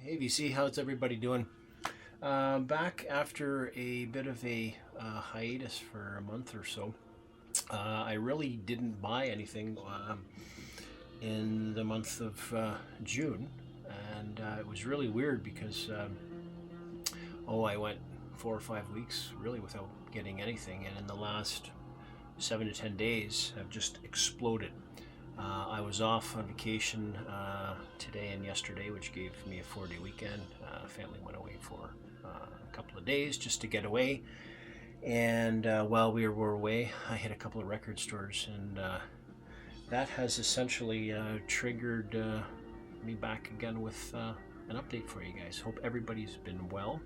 Hey VC, how's everybody doing? Back after a bit of a hiatus for a month or so. I really didn't buy anything in the month of June, and it was really weird because I went 4 or 5 weeks really without getting anything, and in the last 7 to 10 days, I've just exploded. I was off on vacation today and yesterday, which gave me a 4-day weekend. Family went away for a couple of days just to get away. And while we were away, I hit a couple of record stores, and that has essentially triggered me back again with an update for you guys. Hope everybody's been well.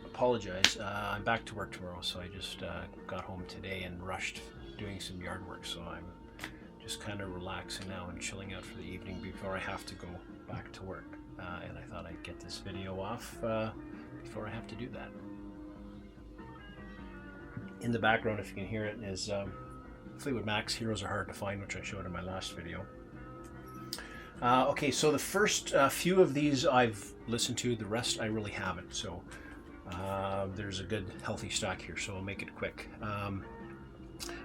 Apologize. I'm back to work tomorrow, so I just got home today and rushed doing some yard work, so I'm just kind of relaxing now and chilling out for the evening before I have to go back to work, and I thought I'd get this video off before I have to do that. In the background, if you can hear it, is Fleetwood Mac's Heroes Are Hard to Find, which I showed in my last video. Okay, so the first few of these I've listened to, the rest I really haven't, so there's a good healthy stock here, so I'll make it quick.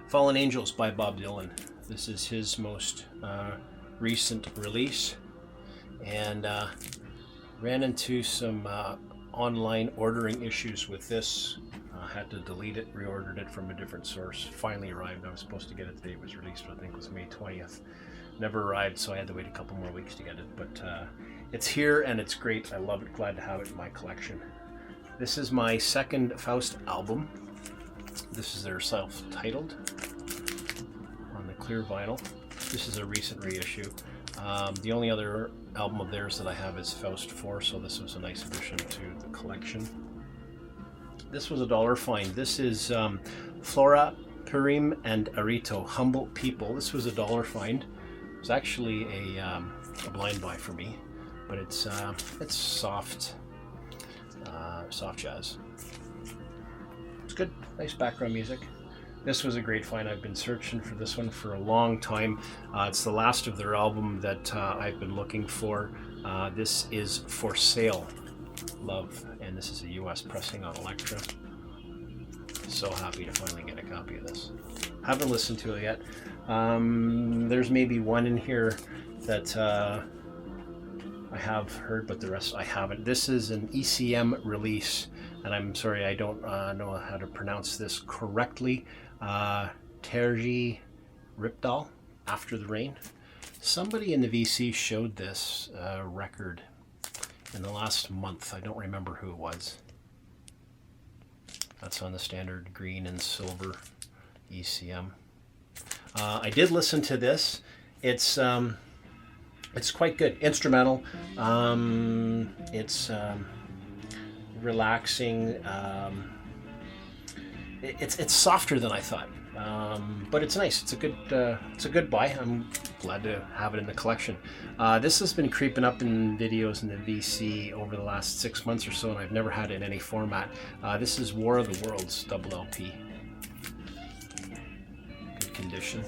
Fallen Angels by Bob Dylan. This is his most recent release, and ran into some online ordering issues with this. Had to delete it, reordered it from a different source. Finally arrived. I was supposed to get it the day it was released, but I think it was May 20th. Never arrived, so I had to wait a couple more weeks to get it, but it's here and it's great. I love it. Glad to have it in my collection. This is my second Faust album. This is their self-titled on the clear vinyl. This is a recent reissue. The only other album of theirs that I have is Faust 4, so this was a nice addition to the collection. This was $1 find. This is Flora, Purim, and Arito, Humble People. This was $1 find. It was actually a blind buy for me, but it's soft jazz. It's good, nice background music. This was a great find. I've been searching for this one for a long time. It's the last of their album that I've been looking for. This is For Sale, Love, and this is a US pressing on Elektra. So happy to finally get a copy of this. Haven't listened to it yet. There's maybe one in here that I have heard, but the rest I haven't. This is an ECM release, and I'm sorry I don't know how to pronounce this correctly. Terji Ripdal, After the Rain. Somebody in the VC showed this record in the last month. I don't remember who it was. That's on the standard green and silver ECM. I did listen to this. It's quite good. Instrumental. It's relaxing. It's softer than I thought, but it's nice. It's a good buy. I'm glad to have it in the collection. This has been creeping up in videos in the VC over the last 6 months or so, and I've never had it in any format. This is War of the Worlds double LP. Good condition.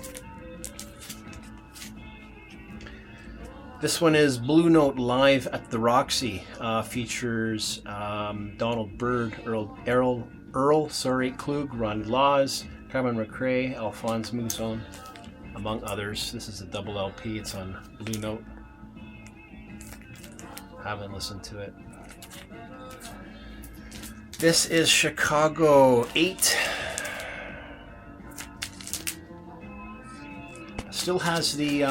This one is Blue Note Live at the Roxy. Features Donald Byrd, Earl Klug, Ron Laws, Carmen McRae, Alphonse Mouzon, among others. This is a double LP. It's on Blue Note. Haven't listened to it. This is Chicago 8. Still has the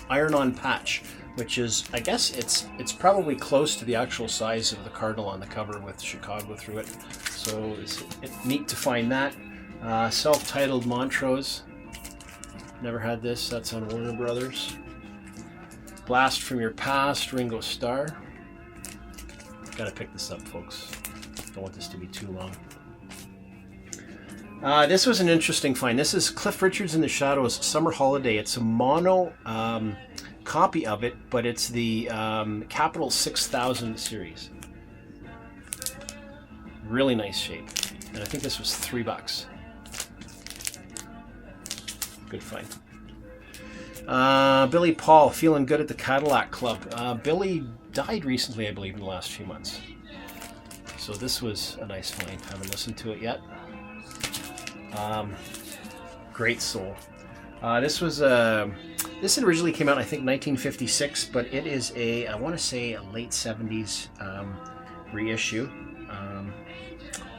iron-on patch, which is, I guess it's probably close to the actual size of the cardinal on the cover with Chicago through it. So it's neat to find that. Self-titled Montrose. Never had this. That's on Warner Brothers. Blast from Your Past, Ringo Starr. Gotta pick this up, folks. Don't want this to be too long. This was an interesting find. This is Cliff Richard's in the Shadows, Summer Holiday. It's a mono copy of it, but it's the Capital 6000 series. Really nice shape. And I think this was $3. Good find. Billy Paul, Feeling Good at the Cadillac Club. Billy died recently, I believe, in the last few months. So this was a nice find. Haven't listened to it yet. Great soul. This originally came out, I think, 1956, but it is I want to say a late 70s reissue.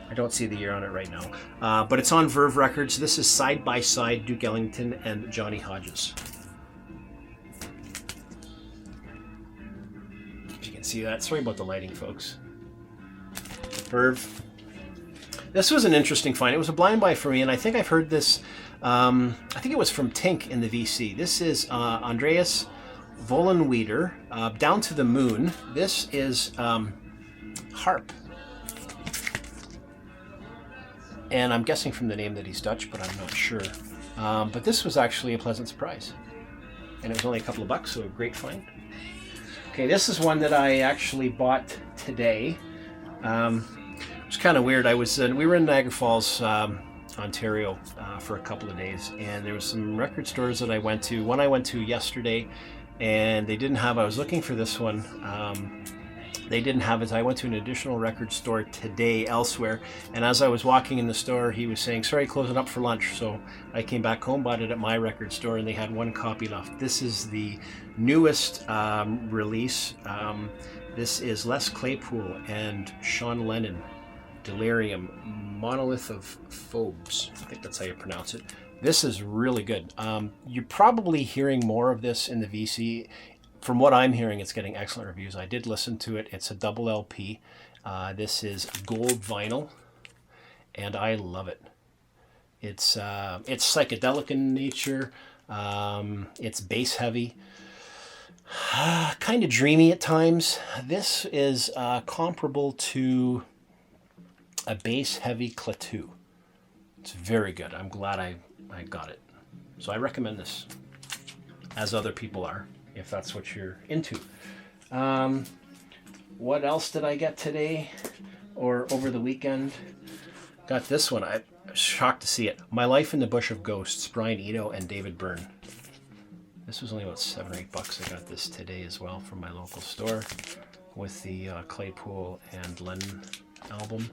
I don't see the year on it right now, but it's on Verve Records. This is Side by Side, Duke Ellington and Johnny Hodges. If you can see that. Sorry about the lighting, folks. Verve. This was an interesting find. It was a blind buy for me, and I think I've heard this. I think it was from Tink in the VC. This is Andreas Vollenweider, Down to the Moon. This is harp. And I'm guessing from the name that he's Dutch, but I'm not sure. But this was actually a pleasant surprise. And it was only a couple of bucks, so a great find. Okay, this is one that I actually bought today. It was kind of weird. We were in Niagara Falls, Ontario for a couple of days, and there was some record stores that I went to. One I went to yesterday, and they didn't have, I was looking for this one. They didn't have it. I went to an additional record store today elsewhere, and as I was walking in the store, he was saying, sorry, closing up for lunch. So I came back home, bought it at my record store, and they had one copy left. This is the newest release. This is Les Claypool and Sean Lennon, Delirium, Monolith of Phobes. I think that's how you pronounce it. This is really good. You're probably hearing more of this in the VC. From what I'm hearing, it's getting excellent reviews. I did listen to it. It's a double LP. This is gold vinyl, and I love it. It's psychedelic in nature. It's bass heavy, kind of dreamy at times. This is comparable to a bass heavy Klaatu. It's very good. I'm glad I got it. So I recommend this, as other people are, if that's what you're into. What else did I get today or over the weekend? Got this one. I was shocked to see it. My Life in the Bush of Ghosts, Brian Eno and David Byrne. This was only about $7 or $8. I got this today as well from my local store with the Claypool and Lennon album.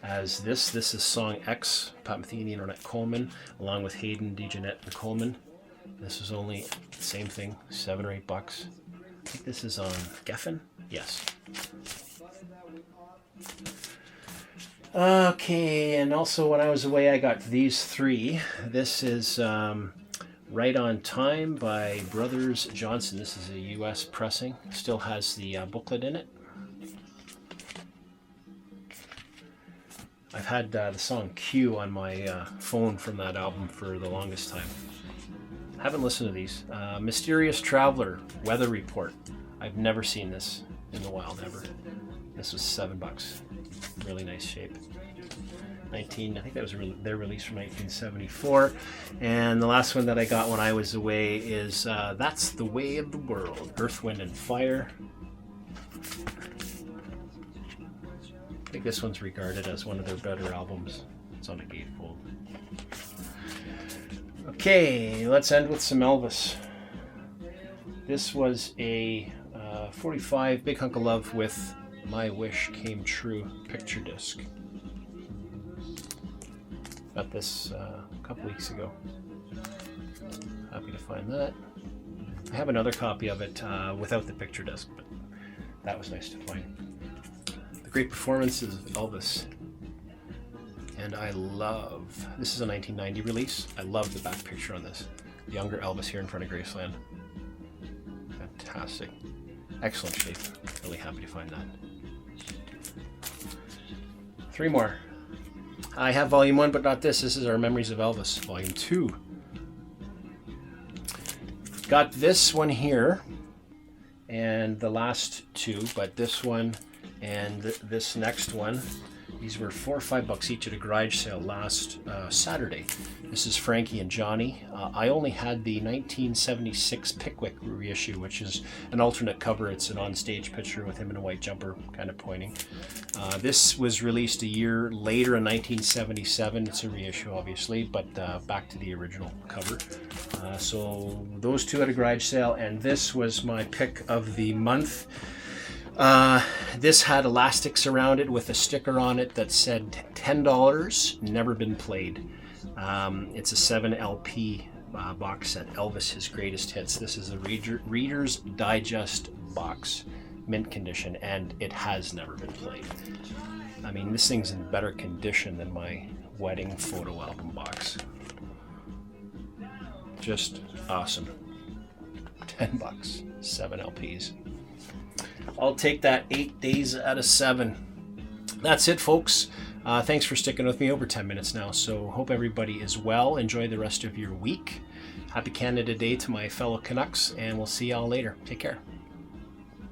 As this is song X, Pat Metheny and Ornette Coleman, along with Hayden, DeJohnette, and Coleman. This is only the same thing, $7 or $8. I think this is on Geffen. Yes. Okay, and also when I was away, I got these three. This is Right on Time by Brothers Johnson. This is a U.S. pressing. Still has the booklet in it. I've had the song Q on my phone from that album for the longest time. Haven't listened to these. Mysterious Traveler, Weather Report. I've never seen this in the wild ever. This was $7. Really nice shape. I think that was their release from 1974. And the last one that I got when I was away is That's the Way of the World, Earth, Wind, and Fire. I think this one's regarded as one of their better albums. It's on a gatefold. Okay, let's end with some Elvis. This was a 45 Big Hunk of Love with My Wish Came True picture disc. Got this a couple weeks ago. Happy to find that. I have another copy of it without the picture disc, but that was nice to find. The great performances of Elvis. And I love, this is a 1990 release. I love the back picture on this. Younger Elvis here in front of Graceland. Fantastic. Excellent shape. Really happy to find that. 3 more. I have volume 1, but not this. This is our Memories of Elvis, volume 2. Got this one here, and the last 2, but this one and this next one. These were $4 or $5 each at a garage sale last Saturday. This is Frankie and Johnny. I only had the 1976 Pickwick reissue, which is an alternate cover. It's an onstage picture with him in a white jumper, kind of pointing. This was released a year later in 1977. It's a reissue, obviously, but back to the original cover. So those two at a garage sale, and this was my pick of the month. This had elastics around it with a sticker on it that said $10, never been played. It's a 7 LP box set, Elvis, His Greatest Hits. This is a Reader's Digest box, mint condition, and it has never been played. I mean, this thing's in better condition than my wedding photo album box. Just awesome. $10, 7 LPs. I'll take that 8 days out of 7. That's it, folks. Thanks for sticking with me over 10 minutes now. So hope everybody is well. Enjoy the rest of your week. Happy Canada Day to my fellow Canucks, and we'll see y'all later. Take care.